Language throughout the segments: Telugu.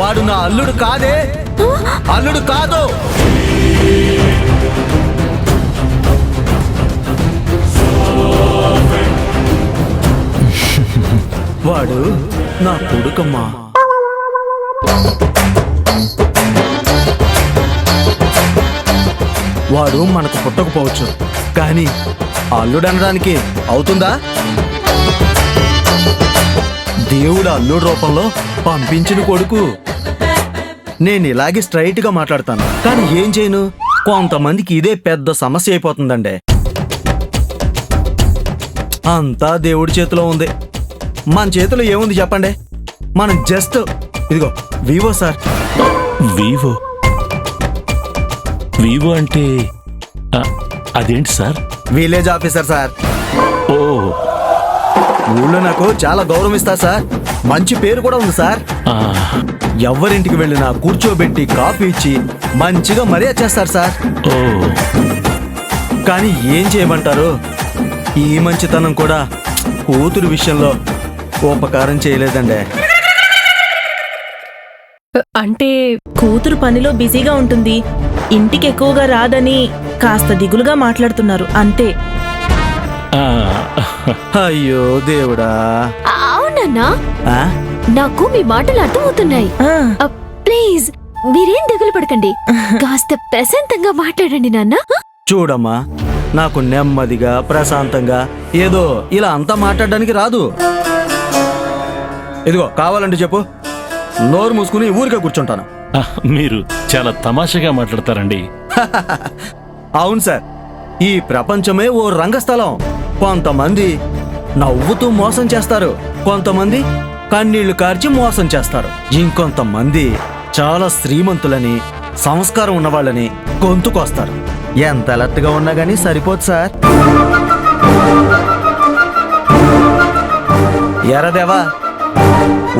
వాడు నా అల్లుడు కాదే, అల్లుడు కాదు. వాడు నా కొడుకమ్మా. వాడు మనకు పుట్టకపోవచ్చు, కానీ అల్లుడు అనడానికి అవుతుందా? దేవుడు అల్లుడు రూపంలో పంపించిన కొడుకు. నేను ఇలాగే స్ట్రైట్ గా మాట్లాడతాను, కానీ ఏం చేయను, కొంతమందికి ఇదే పెద్ద సమస్య అయిపోతుందండి. అంతా దేవుడి చేతిలో ఉంది, మన చేతిలో ఏముంది చెప్పండి? మనం జస్ట్ ఇదిగో వివో సార్. వివో వివో అంటే అదేంటి సార్? Village officer sir. ఓ, ఊళ్ళో నాకు చాలా గౌరవం ఇస్తారు సార్, మంచి పేరు కూడా ఉంది సార్. ఎవరింటికి వెళ్ళినా కూర్చోబెట్టి కాఫీ ఇచ్చి మంచిగా మర్యాద చేస్తారు సార్. ఓ, కానీ ఏం చేయమంటారు, ఈ మంచితనం కూడా కూతురు విషయంలో ఉపకారం చేయలేదండి. అంటే కూతురు పనిలో బిజీగా ఉంటుంది, ఇంటికి ఎక్కువగా రాదని కాస్త దిగులుగా మాట్లాడుతున్నారు అంతే. అయ్యో దేవుడా. అవునన్నా, ఆ? నాకు మీ మాటలు అర్థమవుతున్నాయి. ప్లీజ్ మీరేం దిగులు పడకండి, కాస్త ప్రశాంతంగా మాట్లాడండి నాన్న. చూడమ్మా, నాకు నెమ్మదిగా ప్రశాంతంగా ఏదో ఇలా అంతా మాట్లాడడానికి రాదు. ఇదిగో కావాలంటే చెప్పు, నోరు మూసుకుని ఊరికే కూర్చుంటాను. మీరు చాలా తమాషాగా మాట్లాడతారండి. అవును సార్, ఈ ప్రపంచమే ఓ రంగస్థలం. కొంతమంది నవ్వుతూ మోసం చేస్తారు, కొంతమంది కన్నీళ్లు కార్చి మోసం చేస్తారు, ఇంకొంతమంది చాలా శ్రీమంతులని సంస్కారం ఉన్నవాళ్ళని గొంతుకొస్తారు. ఎంత అలర్ట్గా ఉన్నా గానీ సరిపోదు సార్. ఎరదేవా,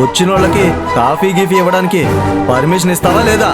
వచ్చినోళ్ళకి కాఫీ గీఫీ ఇవ్వడానికి పర్మిషన్ ఇస్తావా లేదా?